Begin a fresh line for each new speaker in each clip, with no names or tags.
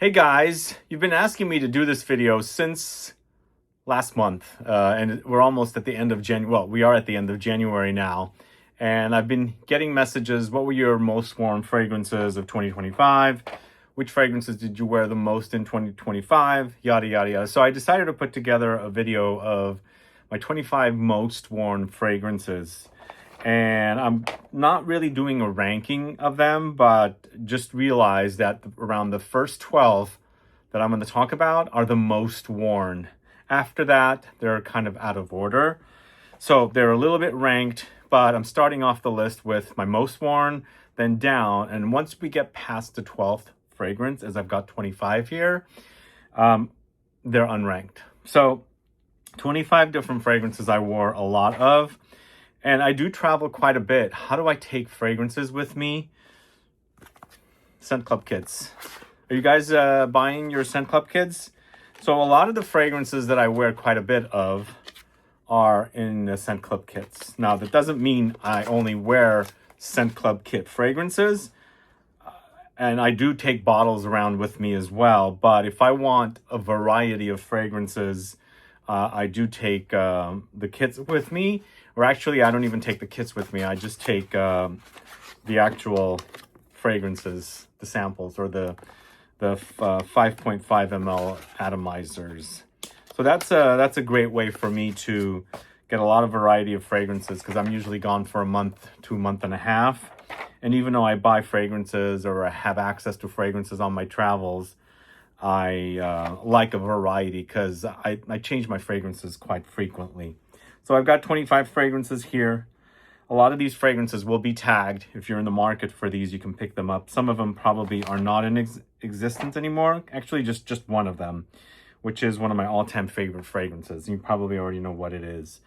Hey guys, you've been asking me to do this video since last month, and we're almost at the end of January. Well, we are at the end of January now, and I've been getting messages. What were your most worn fragrances of 2025? Which fragrances did you wear the most in 2025? Yada, yada, yada. So I decided to put together a video of my 25 most worn fragrances. And I'm not really doing a ranking of them, but just realized that around the first 12 that I'm going to talk about are the most worn. After that, they're kind of out of order. So they're a little bit ranked, but I'm starting off the list with my most worn, then down. And once we get past the 12th fragrance, as I've got 25 here, they're unranked. So 25 different fragrances I wore a lot of. And I do travel quite a bit. How do I take fragrances with me? Scent Club kits. Are you guys buying your Scent Club kits? So a lot of the fragrances that I wear quite a bit of are in the Scent Club kits. Now, that doesn't mean I only wear Scent Club kit fragrances. And I do take bottles around with me as well. But if I want a variety of fragrances, I do take the kits with me. Or actually, I don't even take the kits with me. I just take the actual fragrances, the samples, or the 5.5 ml atomizers. So that's a great way for me to get a lot of variety of fragrances, because I'm usually gone for a month to a month and a half. And even though I buy fragrances or I have access to fragrances on my travels, I like a variety because I change my fragrances quite frequently. So I've got 25 fragrances here. A lot of these fragrances will be tagged. If you're in the market for these, you can pick them up. Some of them probably are not in existence anymore. Actually, just one of them, which is one of my all-time favorite fragrances. You probably already know what it is.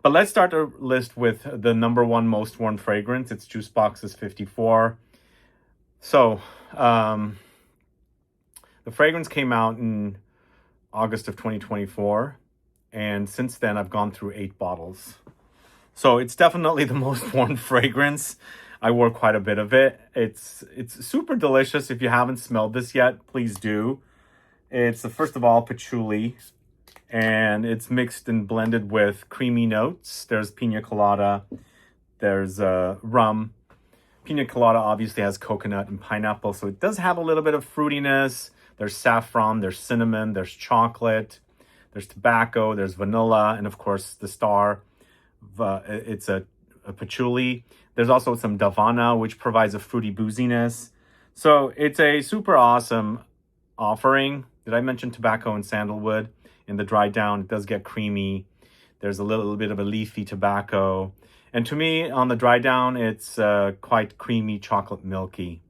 But let's start the list with the number one most worn fragrance. It's Jusbox's 54. So the fragrance came out in August of 2024. And since then, I've gone through 8 bottles. So it's definitely the most worn fragrance. I wore quite a bit of it. It's super delicious. If you haven't smelled this yet, please do. It's, first of all, patchouli. And it's mixed and blended with creamy notes. There's pina colada. There's rum. Pina colada obviously has coconut and pineapple. So it does have a little bit of fruitiness. There's saffron. There's cinnamon. There's chocolate. There's tobacco, there's vanilla, and of course the star, it's a patchouli. There's also some davana, which provides a fruity booziness. So it's a super awesome offering. Did I mention tobacco and sandalwood? In the dry down, it does get creamy. There's a little bit of a leafy tobacco. And to me, on the dry down, it's quite creamy, chocolate milky.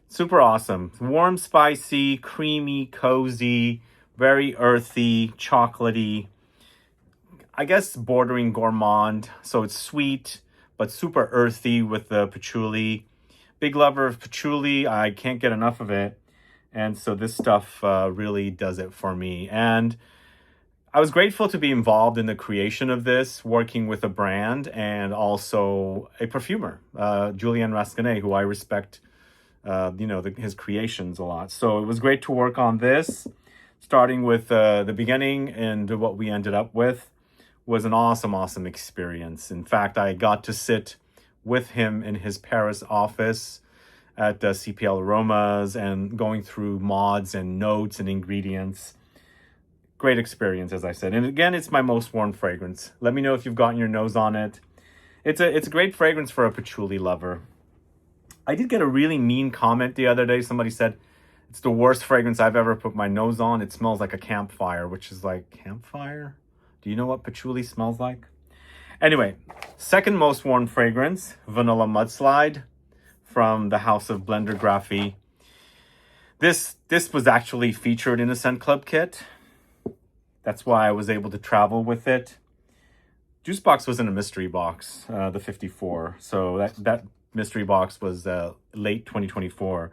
Super awesome. Warm, spicy, creamy, cozy, very earthy, chocolatey, I guess bordering gourmand. So it's sweet, but super earthy with the patchouli. Big lover of patchouli. I can't get enough of it. And so this stuff really does it for me. And I was grateful to be involved in the creation of this, working with a brand and also a perfumer, Julien Rascanet, who I respect, his creations a lot. So it was great to work on this. Starting with the beginning and what we ended up with was an awesome experience. In fact, I got to sit with him in his Paris office at CPL Aromas and going through mods and notes and ingredients. Great experience, as I said. And again, it's my most worn fragrance. Let me know if you've gotten your nose on it. It's a great fragrance for a patchouli lover. I did get a really mean comment the other day. Somebody said, it's the worst fragrance I've ever put my nose on. It smells like a campfire, which is like, campfire? Do you know what patchouli smells like? Anyway, second most worn fragrance, Vanilla Mudslide from the house of BLNDRGRPHY. This was actually featured in a Scent Club kit. That's why I was able to travel with it. Jusbox was in a mystery box, the 54. So that mystery box was late 2024.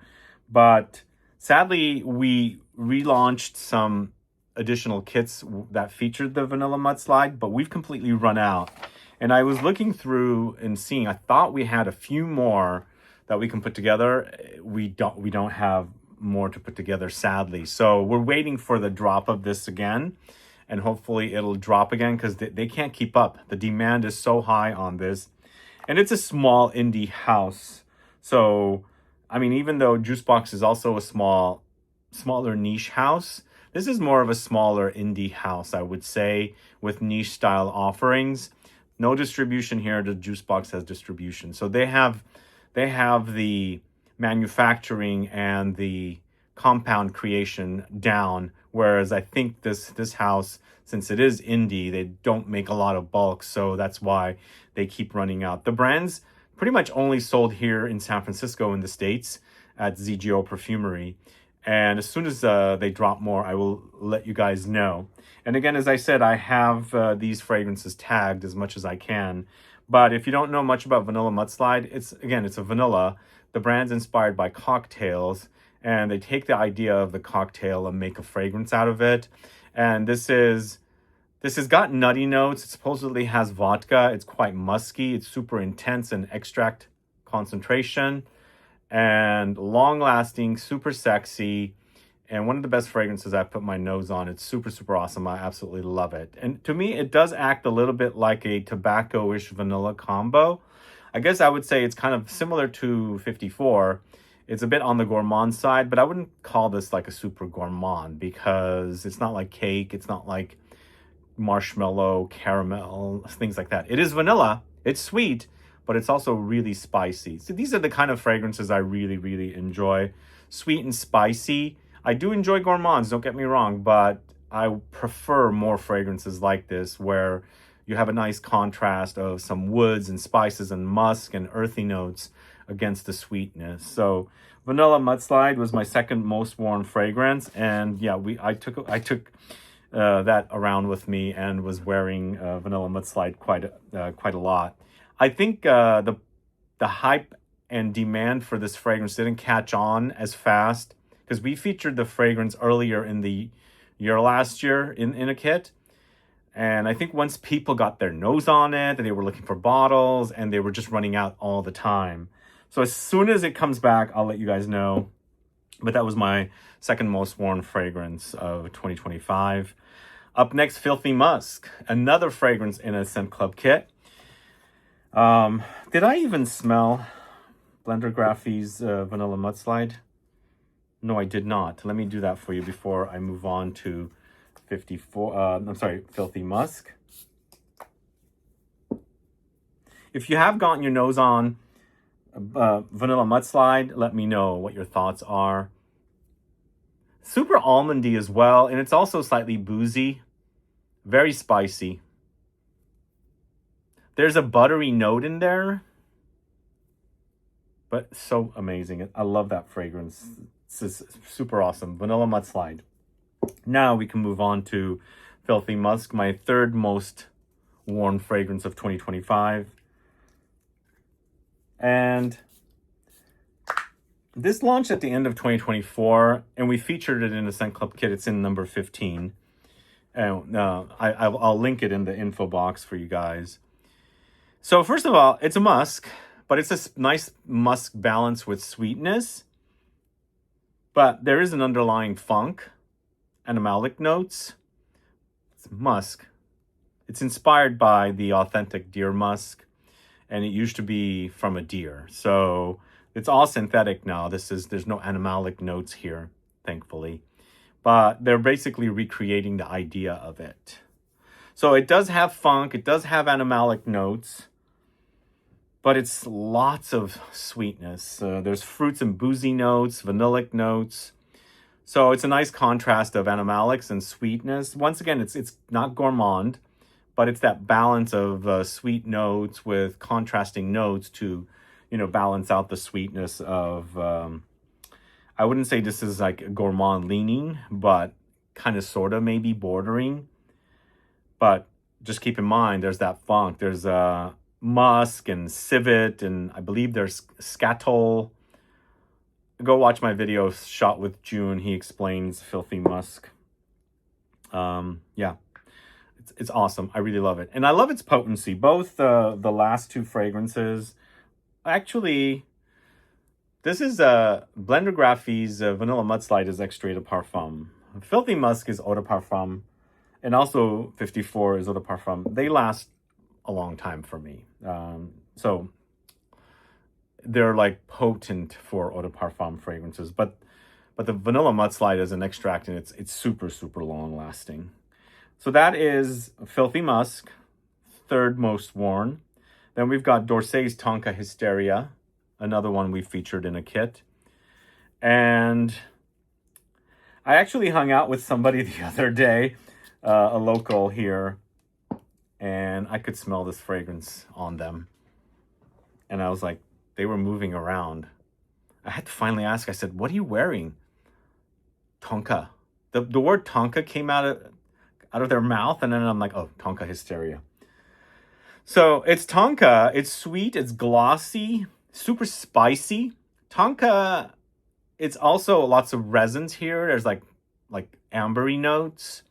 But sadly, we relaunched some additional kits that featured the Vanilla Mudslide, but we've completely run out. And I was looking through and seeing, I thought we had a few more that we can put together. We don't have more to put together, sadly. So we're waiting for the drop of this again, and hopefully it'll drop again because they can't keep up. The demand is so high on this, and it's a small indie house. So, I mean, even though Jusbox is also a smaller niche house, this is more of a smaller indie house, I would say, with niche style offerings. No distribution here. The Jusbox has distribution. So they have the manufacturing and the compound creation down, whereas I think this house, since it is indie, they don't make a lot of bulk, so that's why they keep running out. The brand's pretty much only sold here in San Francisco in the States at ZGO Perfumery, and as soon as they drop more, I will let you guys know. And again, as I said, I have these fragrances tagged as much as I can. But if you don't know much about Vanilla Mudslide, it's a vanilla. The brand's inspired by cocktails, and they take the idea of the cocktail and make a fragrance out of it. And this has got nutty notes. It supposedly has vodka. It's quite musky. It's super intense in extract concentration and long-lasting, super sexy, and one of the best fragrances I've put my nose on. It's super, super awesome. I absolutely love it. And to me, it does act a little bit like a tobacco-ish vanilla combo. I guess I would say it's kind of similar to 54. It's a bit on the gourmand side, but I wouldn't call this like a super gourmand because it's not like cake. It's not like marshmallow, caramel, things like that. It is vanilla. It's sweet, but it's also really spicy. So these are the kind of fragrances I really, really enjoy. Sweet and spicy. I do enjoy gourmands, don't get me wrong, but I prefer more fragrances like this where you have a nice contrast of some woods and spices and musk and earthy notes against the sweetness. So Vanilla Mudslide was my second most worn fragrance, and yeah, I took that around with me and was wearing Vanilla Mudslide quite a lot. I think the hype and demand for this fragrance didn't catch on as fast because we featured the fragrance earlier in the year last year in a kit. And I think once people got their nose on it, they were looking for bottles and they were just running out all the time. So as soon as it comes back, I'll let you guys know. But that was my second most worn fragrance of 2025. Up next, Filthy Musk, another fragrance in a Scent Club kit. Did I even smell BLNDRGRPHY's Vanilla Mudslide? No, I did not. Let me do that for you before I move on to Filthy Musk. If you have gotten your nose on Vanilla Mudslide, let me know what your thoughts are. Super almondy as well, and it's also slightly boozy, very spicy. There's a buttery note in there, but so amazing. I love that fragrance. It's super awesome. Vanilla Mudslide. Now we can move on to Filthy Musk, my third most worn fragrance of 2025. And this launched at the end of 2024, and we featured it in the Scent Club kit. It's in number 15. And I'll link it in the info box for you guys. So first of all, it's a musk, but it's a nice musk balance with sweetness. But there is an underlying funk, animalic notes. It's musk. It's inspired by the authentic deer musk, and it used to be from a deer. So it's all synthetic now. There's no animalic notes here, thankfully. But they're basically recreating the idea of it. So it does have funk, it does have animalic notes, but it's lots of sweetness. There's fruits and boozy notes, vanillic notes. So it's a nice contrast of animalics and sweetness. Once again, it's not gourmand, but it's that balance of sweet notes with contrasting notes to, balance out the sweetness of, I wouldn't say this is like gourmand leaning, but kind of sort of maybe bordering. But just keep in mind, there's that funk. There's musk and civet, and I believe there's scatol. Go watch my video shot with June. He explains Filthy Musk. Yeah, it's awesome. I really love it. And I love its potency. Both the last two fragrances, actually, This is BLNDRGRPHY's Vanilla Mudslide is Extrait de Parfum. Filthy Musk is Eau de Parfum. And also 54 is Eau de Parfum. They last a long time for me. So they're like potent for Eau de Parfum fragrances. But the Vanilla Mudslide is an extract and it's super, super long lasting. So that is Filthy Musk, third most worn. Then we've got Dolce's Tonka Hysteria, another one we featured in a kit. And I actually hung out with somebody the other day, a local here, and I could smell this fragrance on them. And I was like, they were moving around. I had to finally ask, I said, what are you wearing? Tonka. The word Tonka came out of their mouth, and then I'm like, oh, Tonka Hysteria. So it's Tonka. It's sweet. It's glossy. Super spicy. Tonka, it's also lots of resins here. There's like ambery notes.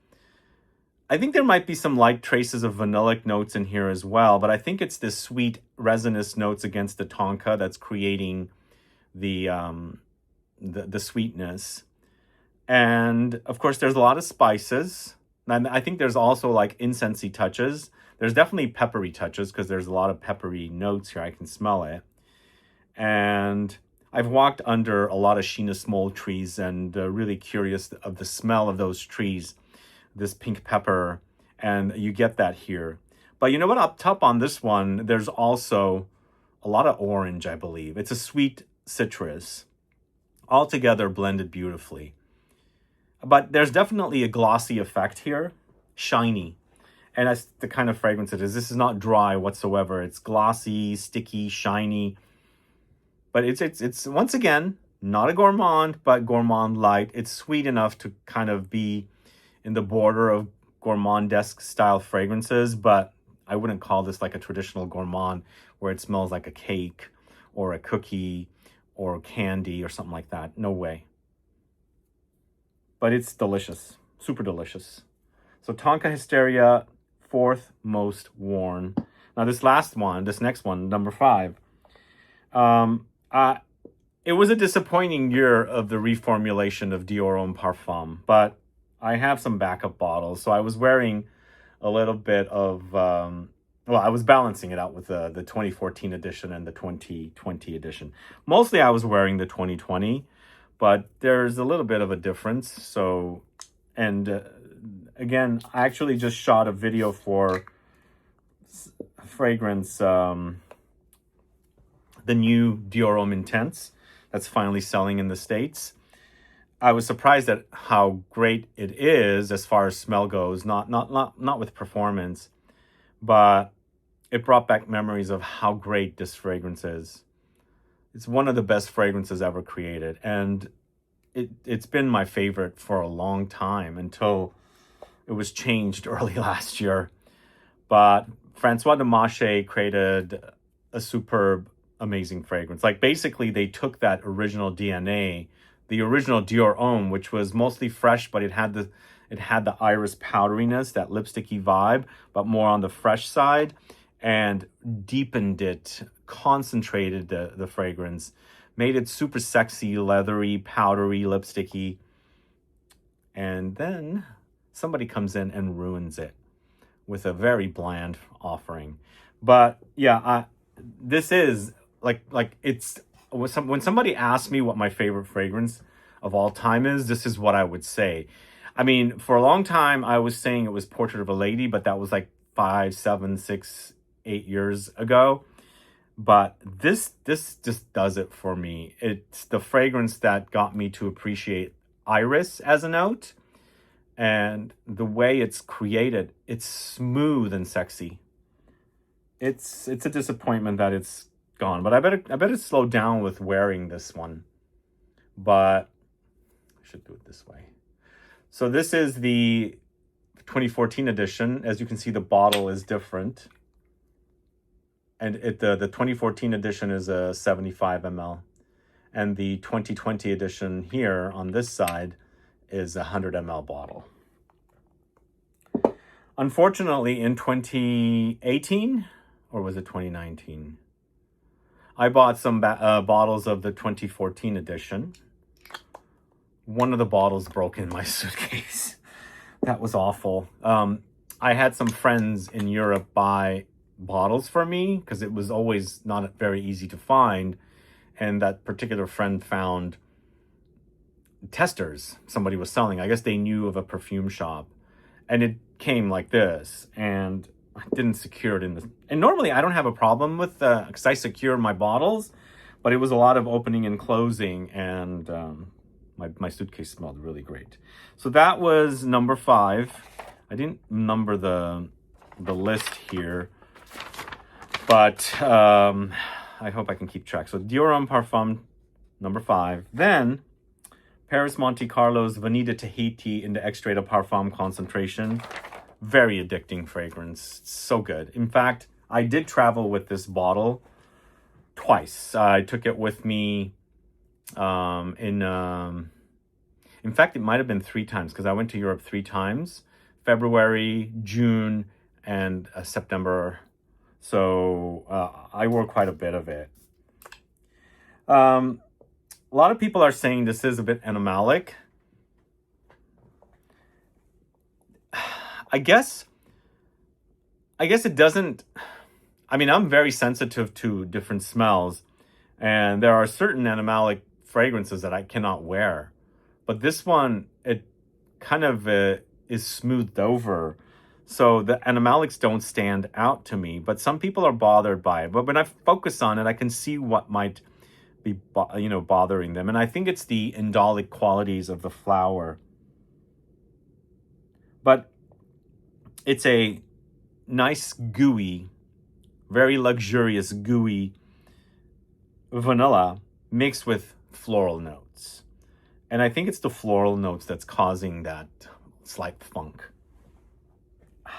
I think there might be some light traces of vanillic notes in here as well, but I think it's this sweet resinous notes against the Tonka that's creating the sweetness. And of course, there's a lot of spices. And I think there's also like incensey touches. There's definitely peppery touches because there's a lot of peppery notes here. I can smell it. And I've walked under a lot of Sheena smole trees and really curious of the smell of those trees, this pink pepper, and you get that here. But you know what? Up top on this one, there's also a lot of orange, I believe. It's a sweet citrus, all together blended beautifully. But there's definitely a glossy effect here, shiny. And that's the kind of fragrance it is. This is not dry whatsoever. It's glossy, sticky, shiny. But it's once again, not a gourmand, but gourmand light. It's sweet enough to kind of be in the border of gourmandesque style fragrances, but I wouldn't call this like a traditional gourmand where it smells like a cake or a cookie or candy or something like that. No way. But it's delicious, super delicious. So Tonka Hysteria, fourth most worn. Now this next one, number 5. It was a disappointing year of the reformulation of Dior Homme Parfum, but I have some backup bottles. So I was wearing a little bit of, I was balancing it out with the 2014 edition and the 2020 edition. Mostly I was wearing the 2020, but there's a little bit of a difference. So, and again, I actually just shot a video for fragrance, the new Dior Homme Intense that's finally selling in the States. I was surprised at how great it is as far as smell goes, not with performance, but it brought back memories of how great this fragrance is. It's one of the best fragrances ever created, and it's been my favorite for a long time until it was changed early last year. But Francois Demachet created a superb, amazing fragrance. Like basically they took that original DNA, the original Dior Homme, which was mostly fresh, but it had the iris powderiness, that lipsticky vibe, but more on the fresh side, and deepened it, concentrated the fragrance, made it super sexy, leathery, powdery, lipsticky. And then somebody comes in and ruins it with a very bland offering. But yeah, this is like it's when somebody asks me what my favorite fragrance of all time is, this is what I would say. I mean, for a long time I was saying it was Portrait of a Lady, but that was like 5, 7, 6, 8 years ago. But this just does it for me. It's the fragrance that got me to appreciate iris as a note, and the way it's created, it's smooth and sexy. It's a disappointment that it's gone, but I better slow down with wearing this one. But I should do it this way. So this is the 2014 edition. As you can see, the bottle is different. And the 2014 edition is a 75 ml. And the 2020 edition here on this side is a 100 ml bottle. Unfortunately, in 2018, or was it 2019? I bought some bottles of the 2014 edition. One of the bottles broke in my suitcase. That was awful. I had some friends in Europe buy bottles for me because it was always not very easy to find. And that particular friend found testers somebody was selling. I guess they knew of a perfume shop. And it came like this. And I didn't secure it in the... And normally I don't have a problem with because I secure my bottles. But it was a lot of opening and closing. And my suitcase smelled really great. So that was number 5. I didn't number the list here. But I hope I can keep track. So Dior Homme Parfum, number 5. Then Paris Monte Carlo's Vanille Tahiti in the Extrait de Parfum concentration. Very addicting fragrance. It's so good. In fact, I did travel with this bottle twice. I took it with me in fact, it might have been 3 times because I went to Europe 3 times. February, June, and September. So I wore quite a bit of it. A lot of people are saying this is a bit animalic. I guess it doesn't... I mean, I'm very sensitive to different smells. And there are certain animalic fragrances that I cannot wear. But this one, it kind of is smoothed over. So the animalics don't stand out to me. But some people are bothered by it. But when I focus on it, I can see what might be bothering them. And I think it's the indolic qualities of the flower. But it's a nice gooey, very luxurious gooey vanilla mixed with floral notes. And I think it's the floral notes that's causing that slight funk.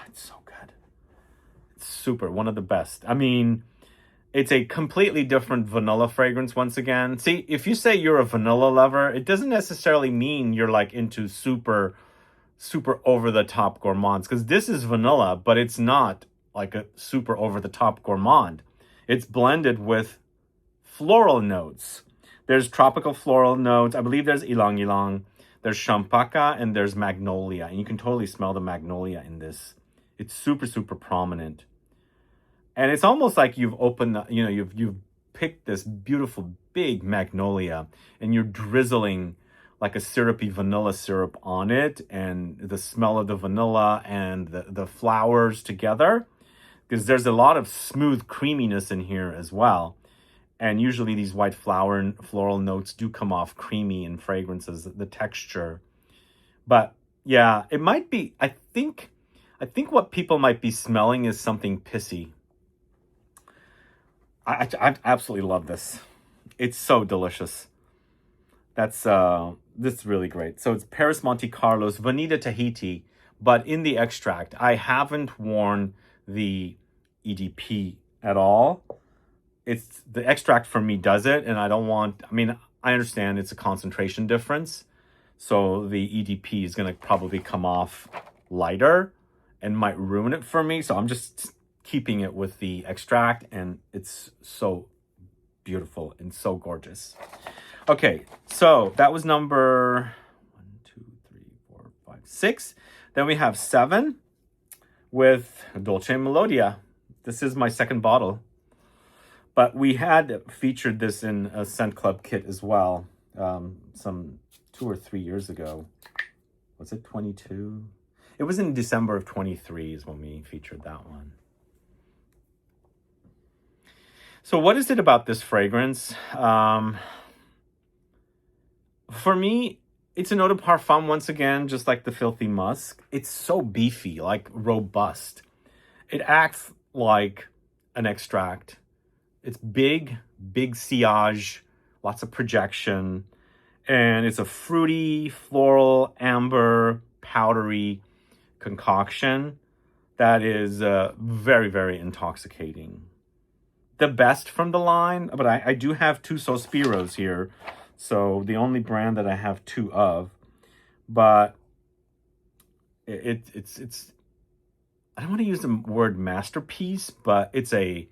It's so good. It's super, one of the best. I mean, it's a completely different vanilla fragrance once again. See, if you say you're a vanilla lover, it doesn't necessarily mean you're like into super over-the-top gourmands. Because this is vanilla, but it's not like a super over-the-top gourmand. It's blended with floral notes. There's tropical floral notes. I believe there's ylang ylang. There's champaca and there's magnolia. And you can totally smell the magnolia in this. It's super prominent. And it's almost like you've opened, you've picked this beautiful big magnolia and you're drizzling like a syrupy vanilla syrup on it, and the smell of the vanilla and the flowers together, because there's a lot of smooth creaminess in here as well. And usually these white flower and floral notes do come off creamy in fragrances, the texture. But yeah, it might be, I think what people might be smelling is something pissy. I absolutely love this. It's so delicious. This is really great. So it's Paris Monte Carlo's Vanille Tahiti, but in the extract. I haven't worn the EDP at all. It's the extract for me does it, and I don't want... I mean, I understand it's a concentration difference, so the EDP is going to probably come off lighter and might ruin it for me. So I'm just keeping it with the extract, and it's so beautiful and so gorgeous. Okay, so that was number 1, 2, 3, 4, 5, 6. Then we have 7 with Dolce and Melodia. This is my second bottle. But we had featured this in a Scent Club kit as well, some 2 or 3 years ago. Was it 22? It was in December of 23 is when we featured that one. So what is it about this fragrance? For me, it's an eau de parfum once again, just like the Filthy Musk. It's so beefy, like robust. It acts like an extract. It's big sillage, lots of projection, and it's a fruity, floral, amber, powdery concoction that is very intoxicating. The best from the line, but I do have 2 Sospiros here, so the only brand that I have 2 of, but it's I don't want to use the word masterpiece, but it's a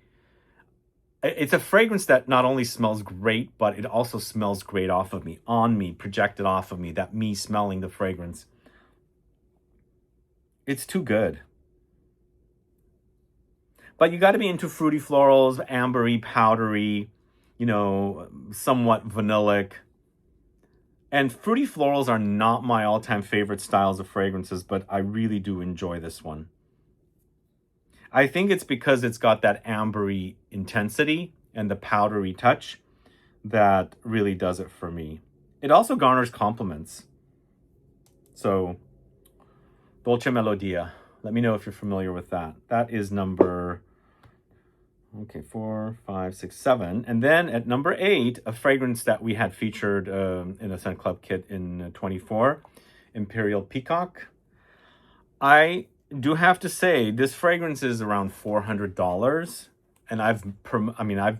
It's a fragrance that not only smells great, but it also smells great off of me, on me, projected off of me, that me smelling the fragrance. It's too good. But you got to be into fruity florals, ambery, powdery, you know, somewhat vanillic. And fruity florals are not my all-time favorite styles of fragrances, but I really do enjoy this one. I think it's because it's got that ambery intensity and the powdery touch that really does it for me. It also garners compliments. So, Dolce Melodia. Let me know if you're familiar with that. That is number... Okay, 4, 5, 6, 7. And then at number 8, a fragrance that we had featured in a Scent Club kit in 24, Imperial Peacock. I do have to say, this fragrance is around $400. And I've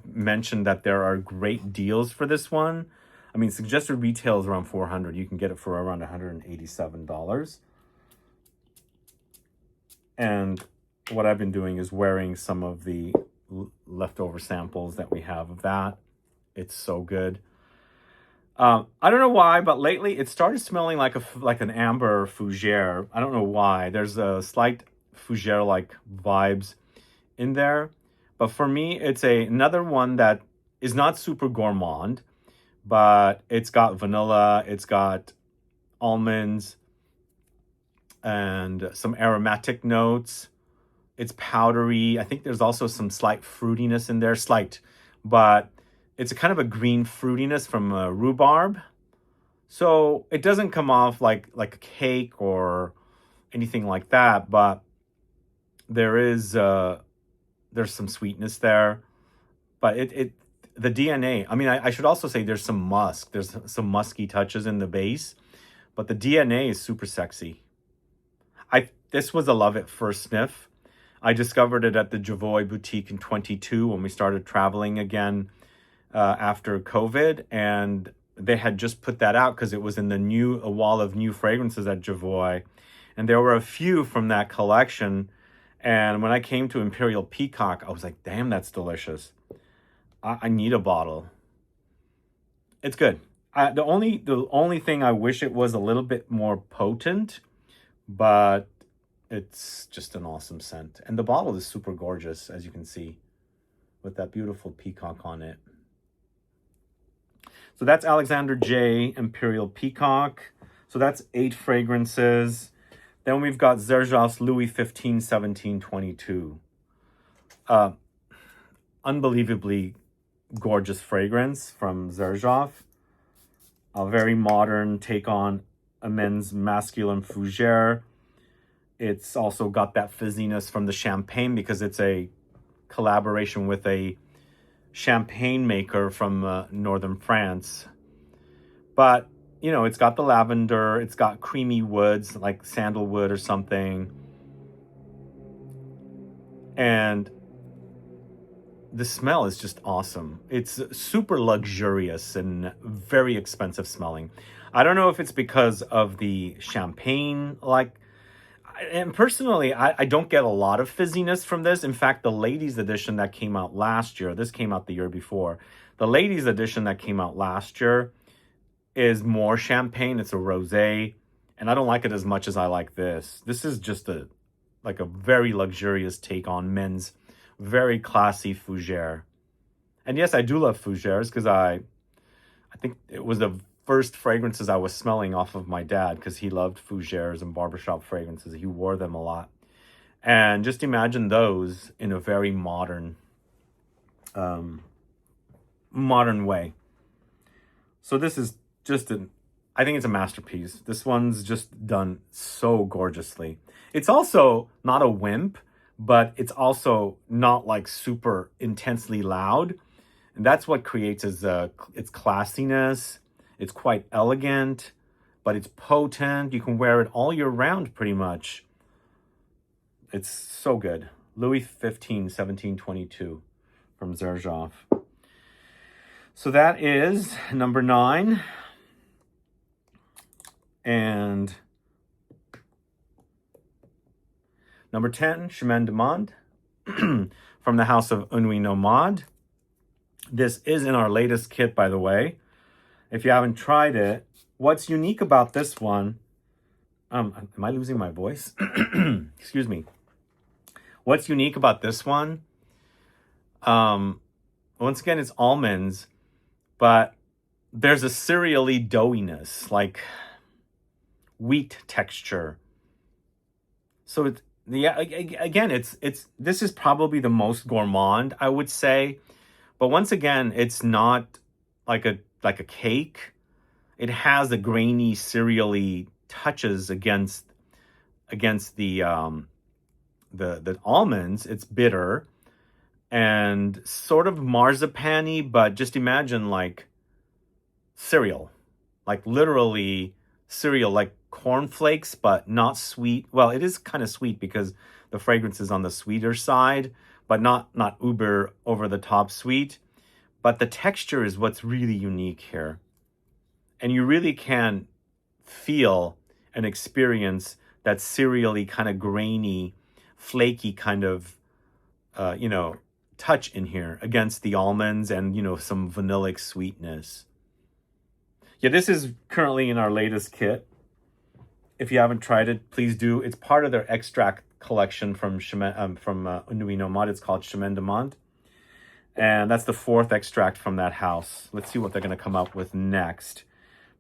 mentioned that there are great deals for this one. I mean, suggested retail is around $400. You can get it for around $187. And what I've been doing is wearing some of the leftover samples that we have of that. It's so good. I don't know why, but lately it started smelling like an amber fougere. I don't know why. There's a slight fougere-like vibes in there. But for me, it's another one that is not super gourmand, but it's got vanilla, it's got almonds, and some aromatic notes. It's powdery. I think there's also some slight fruitiness in there, but it's a kind of a green fruitiness from rhubarb. So it doesn't come off like a cake or anything like that, but there's some sweetness there. But the DNA, I mean, I should also say there's some musk. There's some musky touches in the base, but the DNA is super sexy. This was a love at first sniff. I discovered it at the Javoy boutique in 22 when we started traveling again after COVID, and they had just put that out because it was in a wall of new fragrances at Javoy, and there were a few from that collection. And when I came to Imperial Peacock, I was like, damn, that's delicious. I need a bottle. It's good. The only thing I wish it was a little bit more potent, but it's just an awesome scent. And the bottle is super gorgeous, as you can see, with that beautiful peacock on it. So that's Alexander J. Imperial Peacock. So that's 8 fragrances. Then we've got Xerjoff Louis XV 1722. Unbelievably gorgeous fragrance from Xerjoff. A very modern take on a men's masculine fougere. It's also got that fizziness from the champagne because it's a collaboration with a champagne maker from northern France. But, you know, it's got the lavender, it's got creamy woods like sandalwood or something. And the smell is just awesome. It's super luxurious and very expensive smelling. I don't know if it's because of the champagne, and personally, I don't get a lot of fizziness from this. In fact, the ladies edition that came out last year, this came out the year before. The ladies edition that came out last year is more champagne. It's a rosé, and I don't like it as much as I like this. This is just a very luxurious take on men's very classy fougere. And yes, I do love fougères because I think it was the first fragrances I was smelling off of my dad because he loved fougères and barbershop fragrances. He wore them a lot. And just imagine those in a very modern way. So this is just I think it's a masterpiece. This one's just done so gorgeously. It's also not a wimp, but it's also not like super intensely loud. And that's what creates its classiness. It's quite elegant, but it's potent. You can wear it all year round pretty much. It's so good. Louis XV 1722 from Xerjoff. So that is number 9. And number 10, Chemin de Monde from the house of Une Nuit Nomade. This is in our latest kit, by the way. If you haven't tried it, what's unique about this one, am I losing my voice? Excuse me. What's unique about this one, once again, it's almonds, but there's a cereally doughiness, like wheat texture. So it's, yeah, again, this is probably the most gourmand, I would say. But once again, it's not like a cake. It has the grainy, cereally touches against the almonds. It's bitter and sort of marzipan-y, but just imagine like cereal, like literally cereal, like cornflakes, but not sweet. Well, it is kind of sweet because the fragrance is on the sweeter side, but not uber over the top sweet. But the texture is what's really unique here. And you really can feel and experience that cereally kind of grainy, flaky kind of, touch in here against the almonds and, some vanillic sweetness. Yeah, this is currently in our latest kit. If you haven't tried it, please do. It's part of their extract collection from Une Nuit Nomade. It's called Chemin de Monde. And that's the 4th extract from that house. Let's see what they're going to come up with next.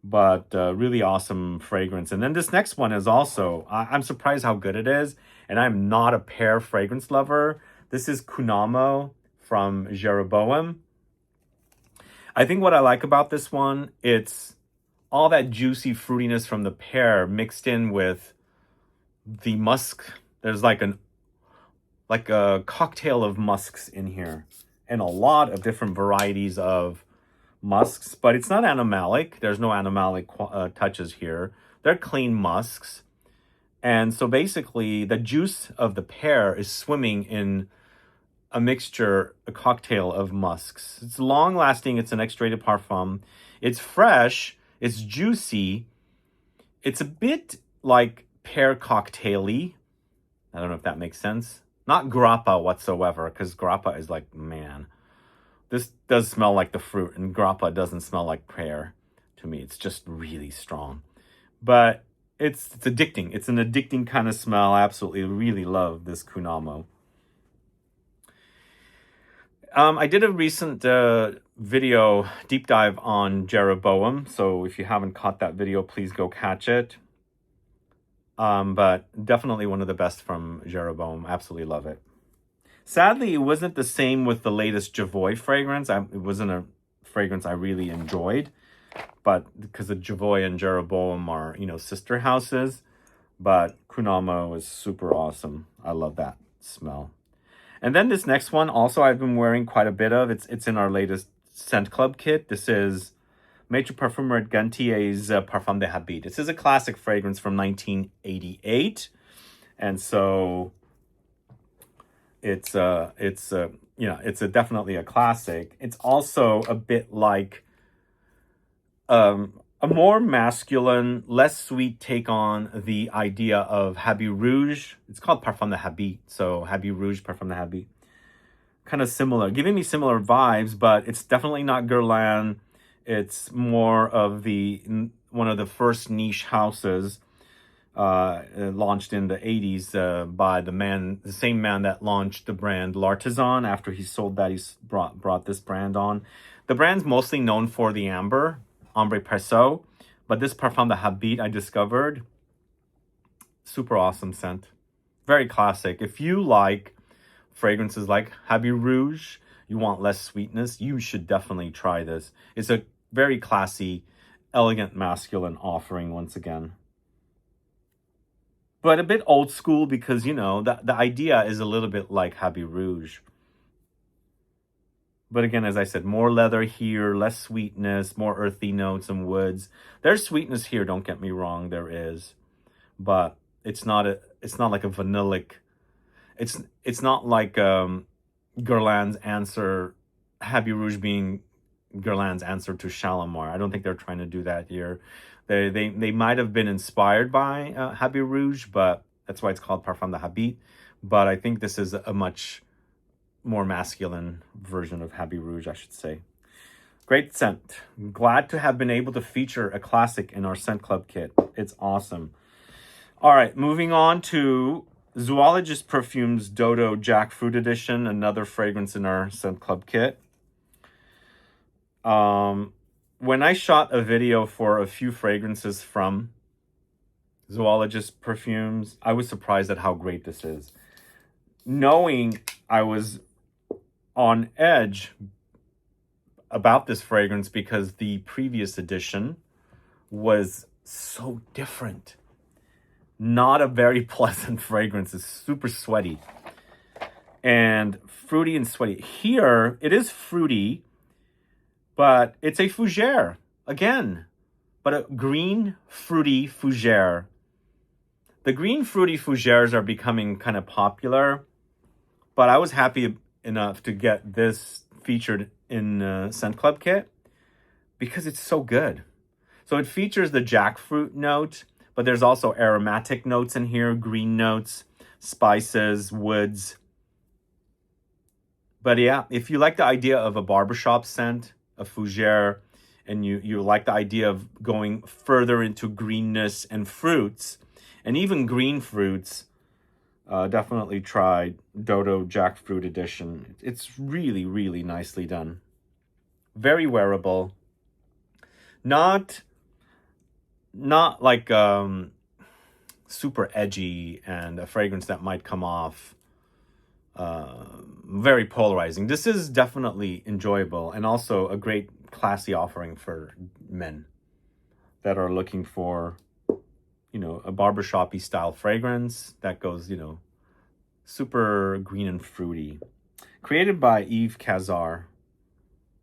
But really awesome fragrance. And then this next one is also, I'm surprised how good it is. And I'm not a pear fragrance lover. This is Kun Amo from Jeroboam. I think what I like about this one, it's all that juicy fruitiness from the pear mixed in with the musk. There's like a cocktail of musks in here. And a lot of different varieties of musks, but it's not animalic. There's no animalic touches here. They're clean musks. And so basically the juice of the pear is swimming in a mixture, a cocktail of musks. It's long lasting. It's an extrait de parfum. It's fresh. It's juicy. It's a bit like pear cocktail-y. I don't know if that makes sense. Not grappa whatsoever, because grappa is like, man. This does smell like the fruit, and grappa doesn't smell like pear to me. It's just really strong. But it's addicting. It's an addicting kind of smell. I absolutely really love this Kun Amo. I did a recent video deep dive on Jeroboam. So if you haven't caught that video, please go catch it. But definitely one of the best from Jeroboam. Absolutely love it. Sadly, it wasn't the same with the latest Javoy fragrance. It wasn't a fragrance I really enjoyed. But because the Javoy and Jeroboam are, sister houses. But Kun Amo is super awesome. I love that smell. And then this next one, also I've been wearing quite a bit of. It's in our latest Scent Club kit. This is Maitre Parfumeur Gantier's Parfum de Habit. This is a classic fragrance from 1988. And so it's definitely a classic. It's also a bit like a more masculine, less sweet take on the idea of Habit Rouge. It's called Parfum de Habit. So Habit Rouge, Parfum de Habit. Kind of similar, giving me similar vibes, but it's definitely not Guerlain. It's more of one of the first niche houses launched in the 80s by the same man that launched the brand L'Artisan. After he sold that, he's brought this brand on. The brand's mostly known for the ambre Perso, but this Parfum de Habit I discovered, super awesome scent. Very classic. If you like fragrances like Habit Rouge, you want less sweetness, you should definitely try this. It's a very classy, elegant, masculine offering once again. But a bit old school because, the idea is a little bit like Habit Rouge. But again, as I said, more leather here, less sweetness, more earthy notes and woods. There's sweetness here, don't get me wrong, there is. But it's not like a vanillic. It's not like Guerlain's answer, Habit Rouge being Guerlain's answer to Shalimar. I don't think they're trying to do that here. They might have been inspired by Habit Rouge, but that's why it's called Parfum de Habit. But I think this is a much more masculine version of Habit Rouge, I should say. Great scent. Glad to have been able to feature a classic in our Scent Club kit. It's awesome. All right, moving on to Zoologist Perfumes Dodo Jackfruit Edition, another fragrance in our Scent Club kit. When I shot a video for a few fragrances from Zoologist Perfumes, I was surprised at how great this is. Knowing I was on edge about this fragrance because the previous edition was so different. Not a very pleasant fragrance. It's super sweaty and fruity and sweaty. Here, it is fruity, but it's a fougere again, but a green fruity fougere. The green fruity fougeres are becoming kind of popular, but I was happy enough to get this featured in Scent Club kit because it's so good. So it features the jackfruit note, but there's also aromatic notes in here, green notes, spices, woods. But yeah, if you like the idea of a barbershop scent, a fougere, and you like the idea of going further into greenness and fruits, and even green fruits, definitely try Dodo Jackfruit Edition. It's really, really nicely done. Very wearable. Not like super edgy and a fragrance that might come off very polarizing. This is definitely enjoyable and also a great classy offering for men that are looking for, you know, a barbershop-y style fragrance that goes, you know, super green and fruity. Created by Yves Cazar.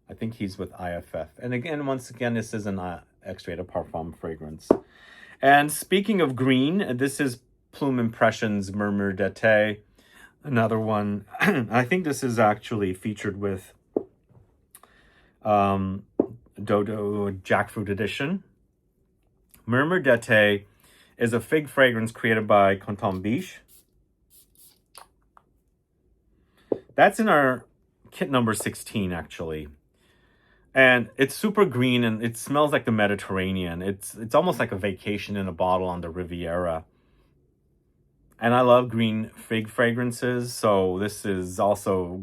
I think he's with IFF. And again, once again, this is an Extrait de Parfum fragrance. And speaking of green, this is Plume Impressions Murmure d'été. Another one. I think this is actually featured with Dodo Jackfruit Edition. Murmure d'été is a fig fragrance created by Canton Biche. That's in our kit number 16, actually. And it's super green and it smells like the Mediterranean. It's almost like a vacation in a bottle on the Riviera. And I love green fig fragrances, so this is also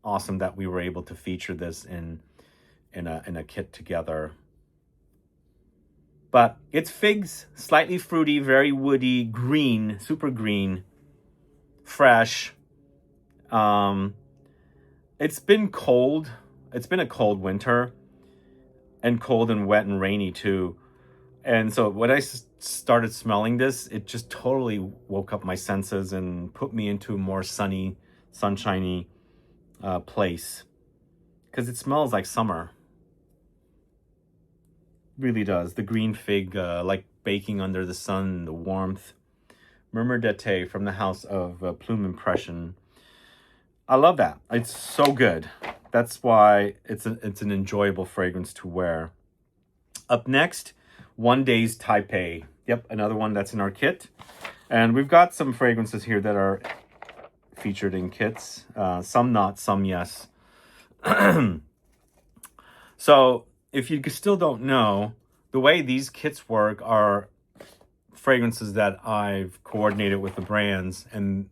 awesome that we were able to feature this in a kit together. But it's figs, slightly fruity, very woody, green, super green, fresh. It's been cold. It's been a cold winter, and cold and wet and rainy too. And so when I started smelling this, it just totally woke up my senses and put me into a more sunny, sunshiny place. Because it smells like summer. Really does. The green fig, like baking under the sun, the warmth. Murmure d'été from the house of Plume Impression. I love that. It's so good. That's why it's an enjoyable fragrance to wear. Up next, One Day's Taipei. Yep, another one that's in our kit. And we've got some fragrances here that are featured in kits. Some not, some yes. So, if you still don't know, the way these kits work are fragrances that I've coordinated with the brands, and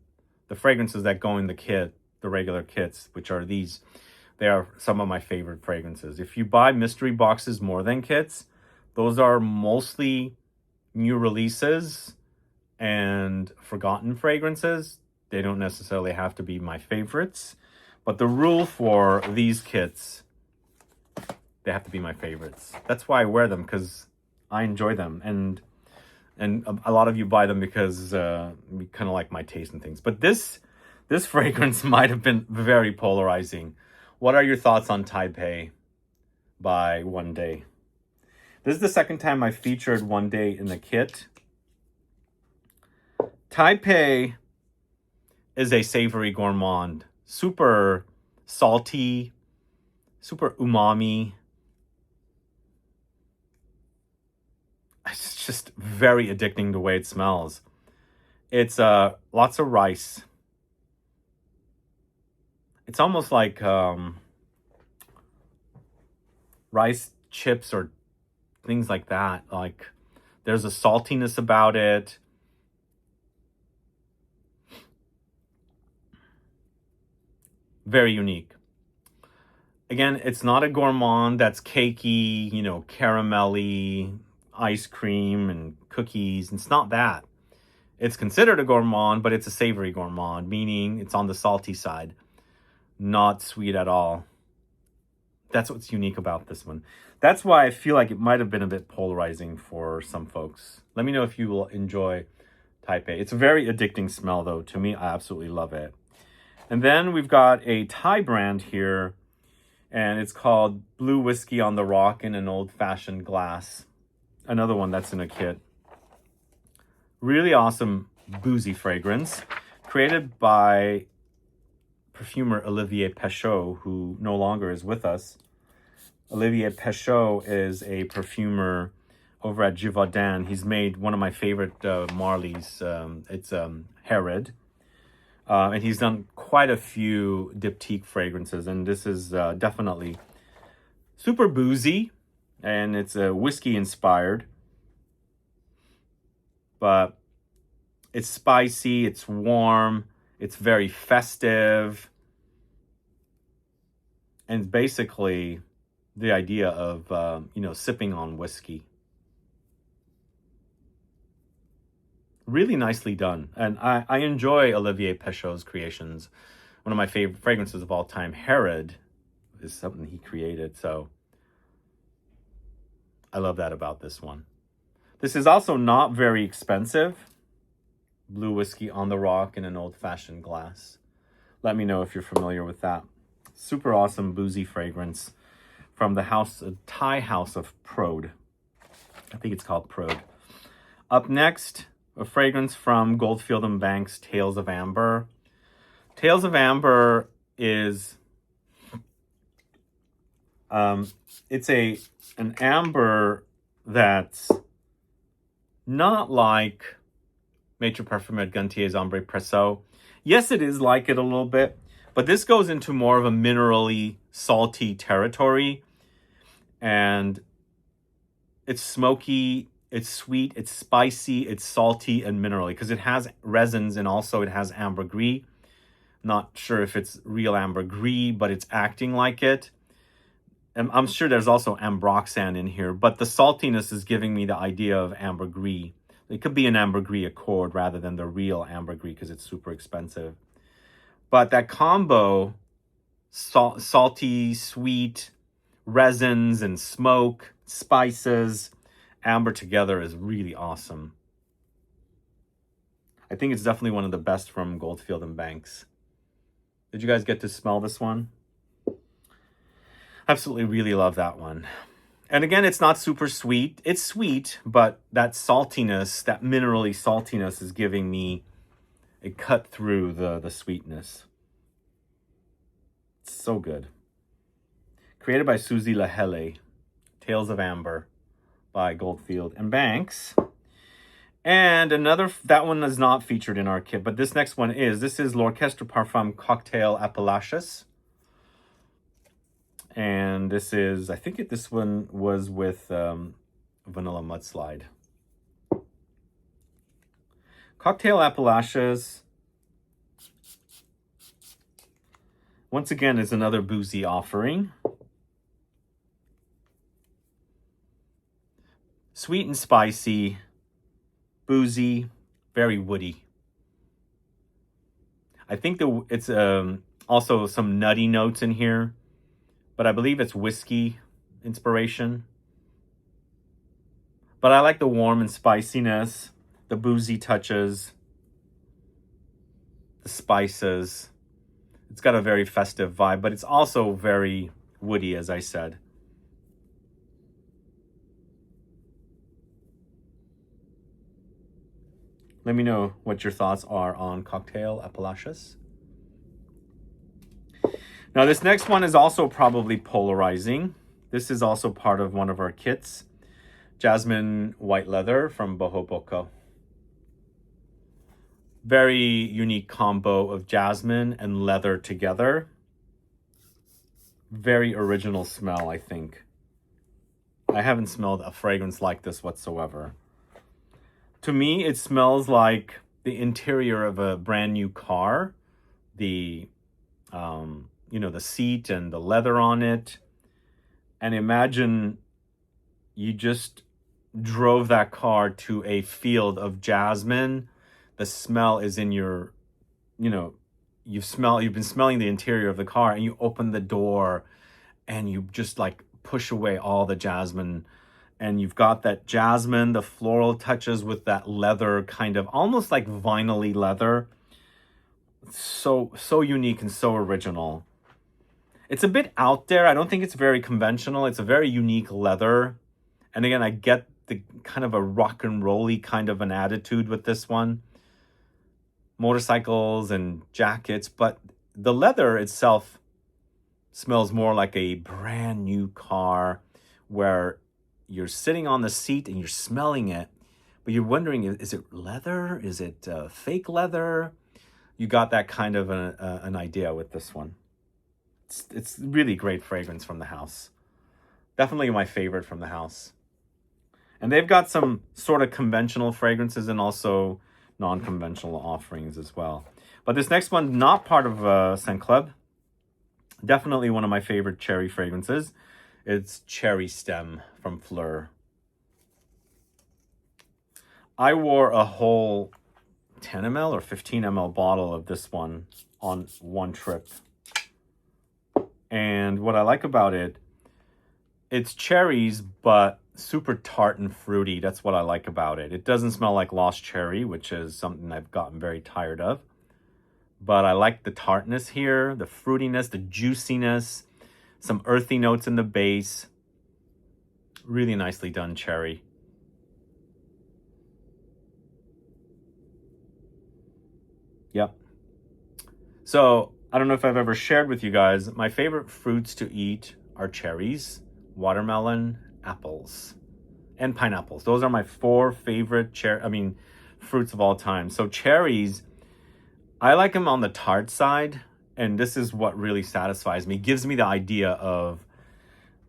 the fragrances that go in the kit, the regular kits, which are these, they are some of my favorite fragrances. If you buy mystery boxes more than kits, those are mostly new releases and forgotten fragrances. They don't necessarily have to be my favorites, but the rule for these kits, they have to be my favorites. That's why I wear them, because I enjoy them, and a lot of you buy them because you kind of like my taste and things. But this fragrance might have been very polarizing. What are your thoughts on Taipei by One Day? This is the second time I featured One Day in the kit. Taipei is a savory gourmand. Super salty, super umami. It's just very addicting the way it smells. It's lots of rice. it's almost like rice chips or things like that. Like there's a saltiness about it. Very unique. Again, it's not a gourmand that's cakey, you know, caramelly, ice cream and cookies. It's not that. It's considered a gourmand, but it's a savory gourmand, meaning it's on the salty side. Not sweet at all. That's what's unique about this one. That's why I feel like it might have been a bit polarizing for some folks. Let me know if you will enjoy Type A. It's a very addicting smell, though. To me, I absolutely love it. And then we've got a Thai brand here, and it's called Blue Whiskey on the Rock in an old-fashioned glass. Another one that's in a kit. Really awesome boozy fragrance, created by perfumer Olivier Pechot, who no longer is with us. Olivier Pechot is a perfumer over at Givaudan. He's made one of my favorite Marlies. It's Herod. And he's done quite a few diptyque fragrances, and this is definitely super boozy, and it's whiskey inspired, but it's spicy, it's warm, it's very festive, and basically the idea of you know, sipping on whiskey. Really nicely done. And I enjoy Olivier Pechot's creations. One of my favorite fragrances of all time, Herod, is something he created. So I love that about this one. This is also not very expensive. Blue Whiskey on the Rock in an old-fashioned glass. Let me know if you're familiar with that. Super awesome boozy fragrance from the Thai house of Prode. I think it's called Prode. Up next, a fragrance from Goldfield & Banks, Tales of Amber. Tales of Amber is it's an amber that's not like Maitre Parfumeur Gantier's Ambre Presso. Yes, it is like it a little bit, but this goes into more of a minerally salty territory, and it's smoky. It's sweet, it's spicy, it's salty and minerally because it has resins, and also it has ambergris. Not sure if it's real ambergris, but it's acting like it. And I'm sure there's also ambroxan in here, but the saltiness is giving me the idea of ambergris. It could be an ambergris accord rather than the real ambergris because it's super expensive. But that combo, salty, sweet, resins and smoke, spices, amber together is really awesome. I think it's definitely one of the best from Goldfield & Banks. Did you guys get to smell this one? Absolutely really love that one. And again, it's not super sweet. It's sweet, but that saltiness, that minerally saltiness is giving me a cut through the sweetness. It's so good. Created by Suzy Lahele, Tales of Amber by Goldfield & Banks. And another, that one is not featured in our kit, but this next one is. This is L'Orchestre Parfum Cocktail Appalachias. And this is, I think this one was with Vanilla Mudslide. Cocktail Appalachias, once again, is another boozy offering. Sweet and spicy, boozy, very woody. I think it's also some nutty notes in here, but I believe it's whiskey inspiration. But I like the warm and spiciness, the boozy touches, the spices. It's got a very festive vibe, but it's also very woody, as I said. Let me know what your thoughts are on Cocktail Appalachias. Now, this next one is also probably polarizing. This is also part of one of our kits. Jasmine White Leather from Boho Boko. Very unique combo of jasmine and leather together. Very original smell, I think. I haven't smelled a fragrance like this whatsoever. To me, it smells like the interior of a brand new car. The, the seat and the leather on it. And imagine you just drove that car to a field of jasmine. The smell is in your, you've been smelling the interior of the car, and you open the door and you just like push away all the jasmine, and you've got that jasmine, the floral touches with that leather, kind of almost like vinyl-y leather. So unique and so original. It's a bit out there. I don't think it's very conventional. It's a very unique leather. And again, I get the kind of a rock and roll-y kind of an attitude with this one. Motorcycles and jackets, but the leather itself smells more like a brand new car, where you're sitting on the seat and you're smelling it, but you're wondering, is it leather? Is it fake leather? You got that kind of an idea with this one. It's really great fragrance from the house. Definitely my favorite from the house. And they've got some sort of conventional fragrances and also non-conventional offerings as well. But this next one, not part of Scent Club. Definitely one of my favorite cherry fragrances. It's Cherry Stem from Fleur. I wore a whole 10 ml or 15 ml bottle of this one on one trip. And what I like about it, it's cherries, but super tart and fruity. That's what I like about it. It doesn't smell like lost cherry, which is something I've gotten very tired of. But I like the tartness here, the fruitiness, the juiciness, some earthy notes in the base. Really nicely done cherry. Yep. So I don't know if I've ever shared with you guys, my favorite fruits to eat are cherries, watermelon, apples, and pineapples. Those are my 4 favorite fruits of all time. So cherries, I like them on the tart side, and this is what really satisfies me. Gives me the idea of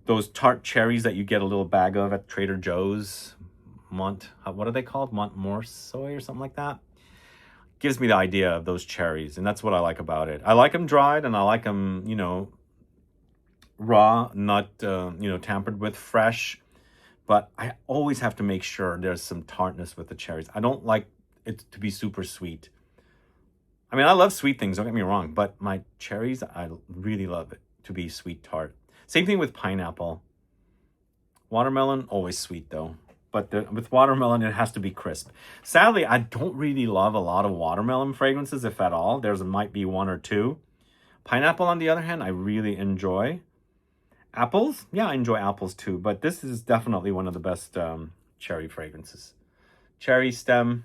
those tart cherries that you get a little bag of at Trader Joe's. What are they called? Montmorsoy or something like that. Gives me the idea of those cherries, and that's what I like about it. I like them dried, and I like them, raw, not, tampered with, fresh. But I always have to make sure there's some tartness with the cherries. I don't like it to be super sweet. I mean, I love sweet things, don't get me wrong, but my cherries, I really love it to be sweet tart. Same thing with pineapple. Watermelon, always sweet though. But with watermelon, it has to be crisp. Sadly, I don't really love a lot of watermelon fragrances, if at all. There might be 1 or 2. Pineapple, on the other hand, I really enjoy. Apples, yeah, I enjoy apples too. But this is definitely one of the best cherry fragrances. Cherry Stem.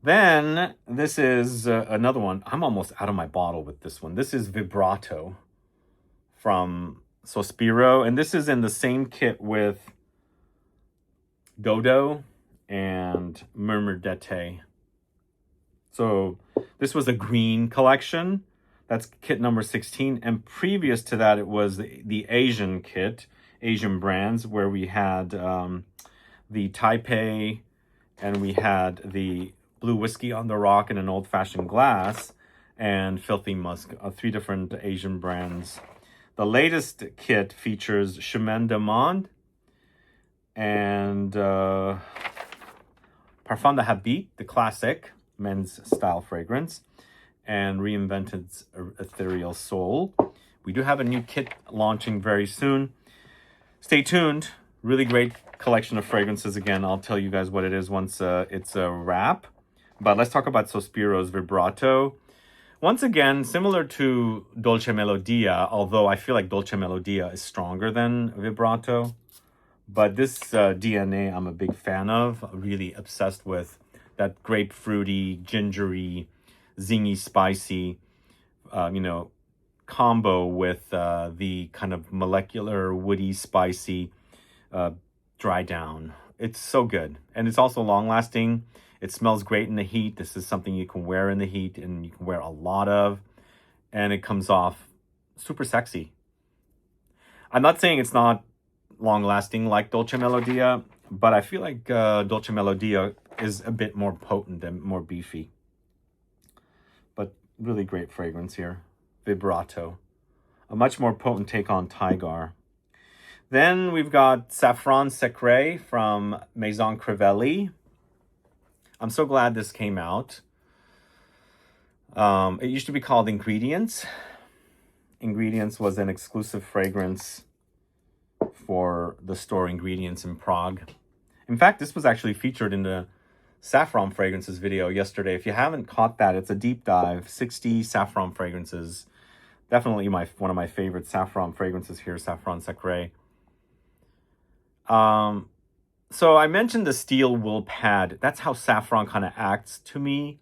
Then, this is another one. I'm almost out of my bottle with this one. This is Vibrato from Sospiro. And this is in the same kit with Dodo and Murmure d'Ete. So this was a green collection. That's kit number 16. And previous to that, it was the Asian kit, Asian brands, where we had the Taipei, and we had the Blue Whiskey on the Rock in an old-fashioned glass, and Filthy Musk, 3 different Asian brands. The latest kit features Chemin de Monde and Parfum de Habit, the classic men's style fragrance, and Reinvented's Ethereal Soul. We do have a new kit launching very soon. Stay tuned. Really great collection of fragrances. Again, I'll tell you guys what it is once it's a wrap. But let's talk about Sospiro's Vibrato. Once again, similar to Dolce Melodia, although I feel like Dolce Melodia is stronger than Vibrato. But this DNA I'm a big fan of, really obsessed with that grapefruity, gingery, zingy, spicy, combo with the kind of molecular, woody, spicy dry down. It's so good. And it's also long lasting. It smells great in the heat. This is something you can wear in the heat and you can wear a lot of. And it comes off super sexy. I'm not saying it's not long-lasting like Dolce Melodia, but I feel like Dolce Melodia is a bit more potent and more beefy. But really great fragrance here. Vibrato. A much more potent take on Tigar. Then we've got Saffron Secret from Maison Crivelli. I'm so glad this came out. It used to be called Ingredients. Ingredients was an exclusive fragrance for the store Ingredients in Prague. In fact, this was actually featured in the Saffron Fragrances video yesterday. If you haven't caught that, it's a deep dive. 60 saffron fragrances. Definitely one of my favorite saffron fragrances here, Saffron Secret. So I mentioned the steel wool pad. That's how saffron kind of acts to me.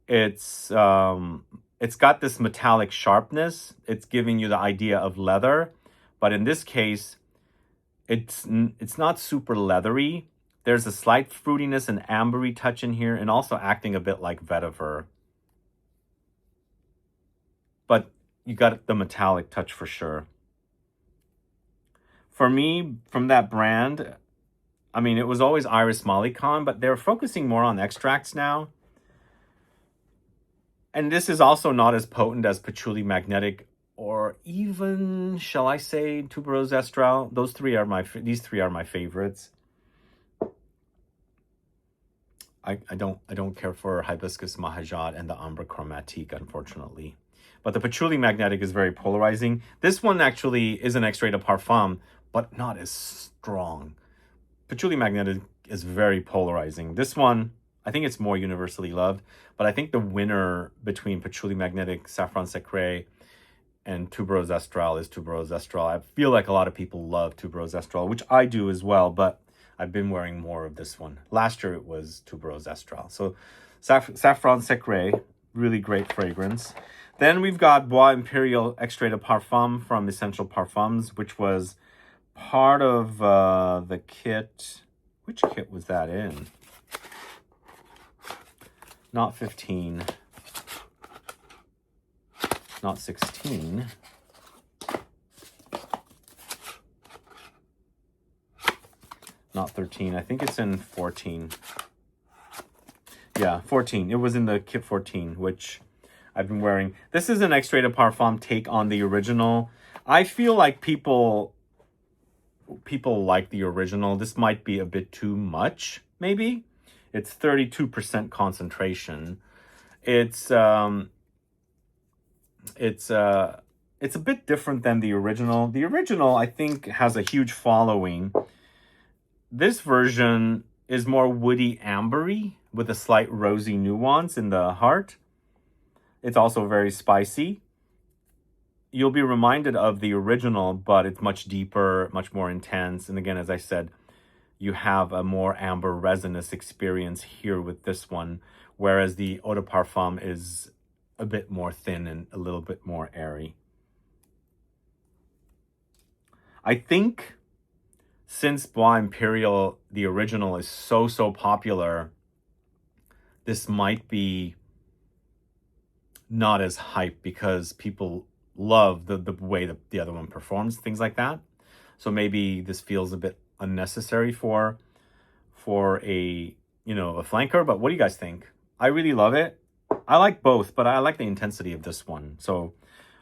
It's got this metallic sharpness. It's giving you the idea of leather, but in this case, it's not super leathery. There's a slight fruitiness and ambery touch in here, and also acting a bit like vetiver. But you got the metallic touch for sure. For me, from that brand, I mean, it was always Iris Malikon, but they're focusing more on extracts now. And this is also not as potent as Patchouli Magnetic, or even, shall I say, Tuberose Estrel. These three are my favorites. I don't care for Hibiscus Mahajad and the Ambre Chromatique, unfortunately. But the Patchouli Magnetic is very polarizing. This one actually is an Extrait de Parfum, but not as strong. Patchouli Magnetic is very polarizing. This one, I think it's more universally loved, but I think the winner between Patchouli Magnetic, Saffron Secret, and Tuberose Estrel is Tuberose Estrel. I feel like a lot of people love Tuberose Estrel, which I do as well, but I've been wearing more of this one. Last year it was Tuberose Estrel. So Saffron Secret, really great fragrance. Then we've got Bois Imperial Extrait de Parfum from Essential Parfums, which was part of the kit. Which kit was that in? Not 15. Not 16. Not 13. I think it's in 14. Yeah, 14. It was in the kit 14, which I've been wearing. This is an Extrait de Parfum take on the original. I feel like people like the original. This might be a bit too much, maybe. It's 32% concentration. It's a bit different than the original. The original, I think, has a huge following. This version is more woody ambery with a slight rosy nuance in the heart. It's also very spicy. You'll be reminded of the original, but it's much deeper, much more intense. And again, as I said, you have a more amber resinous experience here with this one, whereas the Eau de Parfum is a bit more thin and a little bit more airy. I think since Bois Imperial, the original, is so popular, this might be not as hype because people love the way the other one performs, things like that. So maybe this feels a bit unnecessary for a, a flanker. But what do you guys think? I really love it. I like both, but I like the intensity of this one. So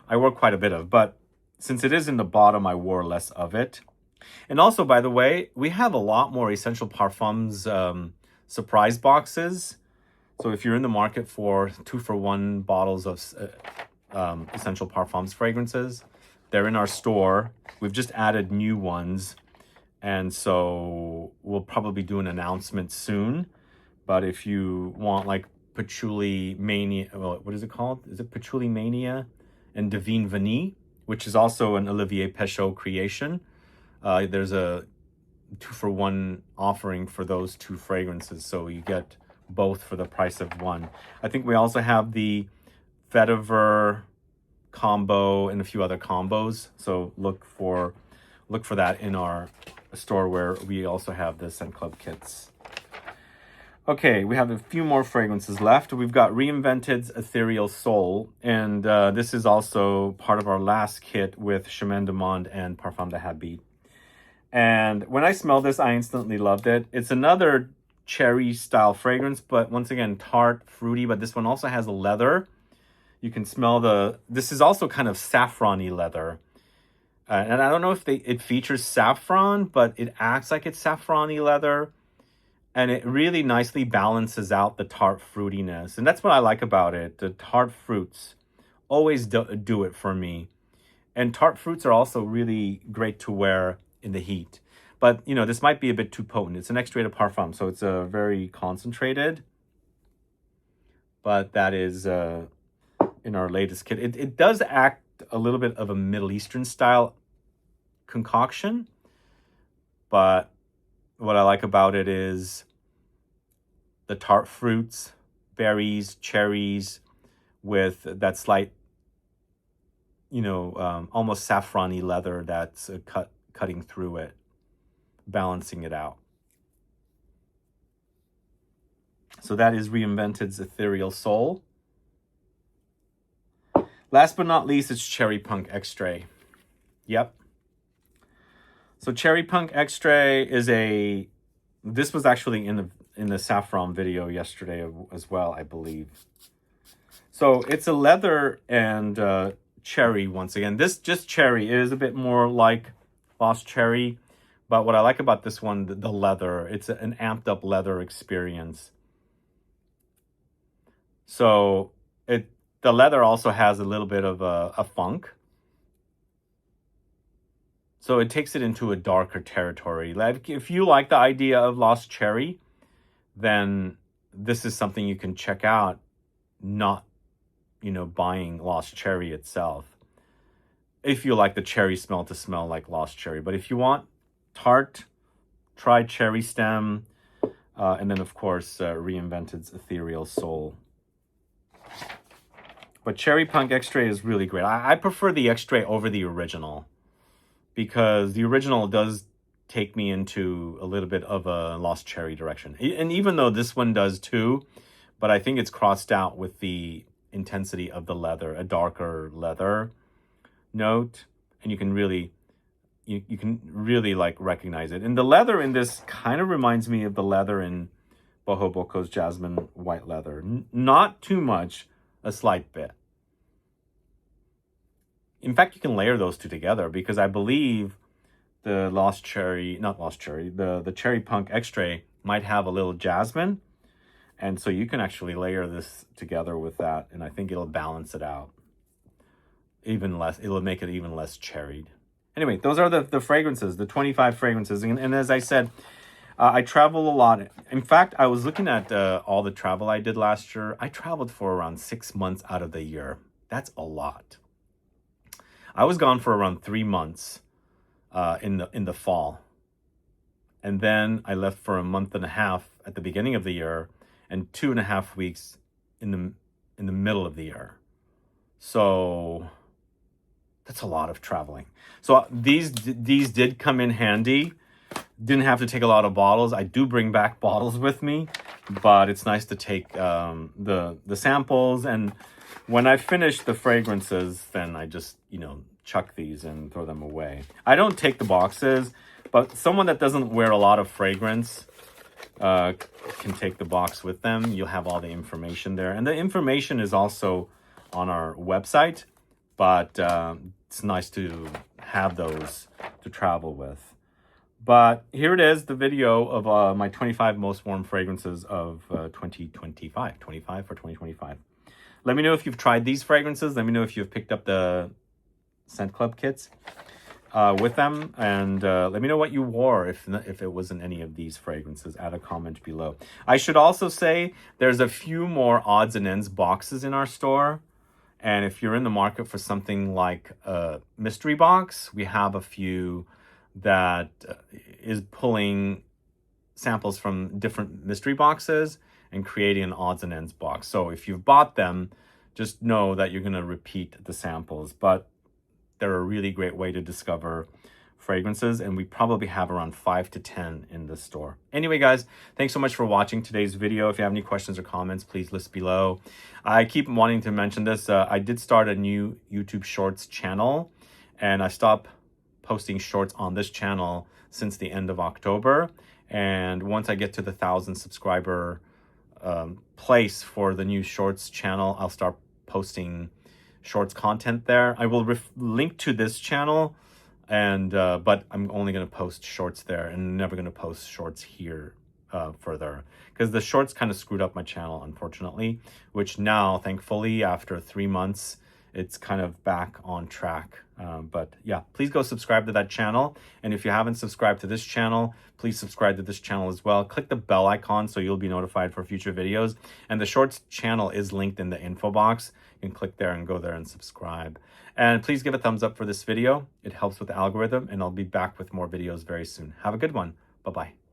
I wore quite a bit of, but since it is in the bottom, I wore less of it. And also, by the way, we have a lot more Essential Parfums surprise boxes. So if you're in the market for 2-for-1 bottles of Essential Parfums fragrances, they're in our store. We've just added new ones. And so we'll probably do an announcement soon. But if you want like Patchouli Mania, well, what is it called? Is it Patchouli Mania and Divine Vanille, which is also an Olivier Péchot creation. There's a 2-for-1 offering for those two fragrances. So you get both for the price of one. I think we also have the vetiver combo and a few other combos. So look for that in our store where we also have the Scent Club kits. Okay, we have a few more fragrances left. We've got Reinvented's Ethereal Soul, and this is also part of our last kit with Chemin du Monde and Parfum de Habit. And when I smelled this, I instantly loved it. It's another cherry style fragrance, but once again, tart, fruity, but this one also has a leather. You can smell this is also kind of saffron-y leather. And I don't know if it features saffron, but it acts like it's saffron-y leather. And it really nicely balances out the tart fruitiness. And that's what I like about it. The tart fruits always do it for me. And tart fruits are also really great to wear in the heat. But, you know, this might be a bit too potent. It's an Extrait de Parfum, so it's very concentrated. But that is in our latest kit. It does act a little bit of a Middle Eastern style concoction. But what I like about it is the tart fruits, berries, cherries, with that slight, you know, almost saffron-y leather that's cutting through it, balancing it out. So that is Reinvented's Ethereal Soul. Last but not least, it's Cherry Punk Extrait. Yep. So Cherry Punk Extrait is this was actually in the saffron video yesterday as well, I believe. So it's a leather and cherry once again. This just cherry is a bit more like Lost Cherry, but what I like about this one, the leather, it's an amped up leather experience. So the leather also has a little bit of a funk. So it takes it into a darker territory. Like if you like the idea of Lost Cherry, then this is something you can check out, not, you know, buying Lost Cherry itself. If you like the cherry smell to smell like Lost Cherry. But if you want tart, try Cherry Stem, and then of course Reinvented's Ethereal Soul. But Cherry Punk Extrait is really great. I prefer the Extrait over the original, because the original does take me into a little bit of a Lost Cherry direction. And even though this one does too, but I think it's crossed out with the intensity of the leather, a darker leather note. And you can really, you can really like recognize it. And the leather in this kind of reminds me of the leather in Boho Boko's Jasmine White Leather. Not too much, a slight bit. In fact, you can layer those two together, because I believe the the Cherry Punk Extrait might have a little jasmine. And so you can actually layer this together with that, and I think it'll balance it out even less. It'll make it even less cherried. Anyway, those are the fragrances, the 25 fragrances. And as I said, I travel a lot. In fact, I was looking at all the travel I did last year. I traveled for around 6 months out of the year. That's a lot. I was gone for around 3 months in the fall. And then I left for a month and a half at the beginning of the year and 2.5 weeks in the middle of the year. So that's a lot of traveling. So these did come in handy. Didn't have to take a lot of bottles. I do bring back bottles with me, but it's nice to take the samples. And when I finish the fragrances, then I just, you know, chuck these and throw them away. I don't take the boxes, but someone that doesn't wear a lot of fragrance can take the box with them. You'll have all the information there. And the information is also on our website, but it's nice to have those to travel with. But here it is, the video of my 25 most warm fragrances of 2025. 25 for 2025. Let me know if you've tried these fragrances. Let me know if you've picked up the Scent Club kits with them. And let me know what you wore if it wasn't any of these fragrances. Add a comment below. I should also say there's a few more odds and ends boxes in our store. And if you're in the market for something like a mystery box, we have a few that is pulling samples from different mystery boxes and creating an odds and ends box. So if you've bought them, just know that you're going to repeat the samples. But they're a really great way to discover fragrances, and we probably have around 5 to 10 in the store. Anyway, guys, thanks so much for watching today's video. If you have any questions or comments, please list below. I keep wanting to mention this. I did start a new YouTube Shorts channel, and I stopped posting shorts on this channel since the end of October. And once I get to the 1,000 subscriber place for the new Shorts channel, I'll start posting Shorts content there. I will link to this channel, and but I'm only going to post Shorts there and never going to post Shorts here further, because the Shorts kind of screwed up my channel, unfortunately, which now, thankfully, after 3 months, it's kind of back on track. But yeah, please go subscribe to that channel. And if you haven't subscribed to this channel, please subscribe to this channel as well. Click the bell icon so you'll be notified for future videos. And the Shorts channel is linked in the info box. You can click there and go there and subscribe. And please give a thumbs up for this video. It helps with the algorithm, and I'll be back with more videos very soon. Have a good one. Bye-bye.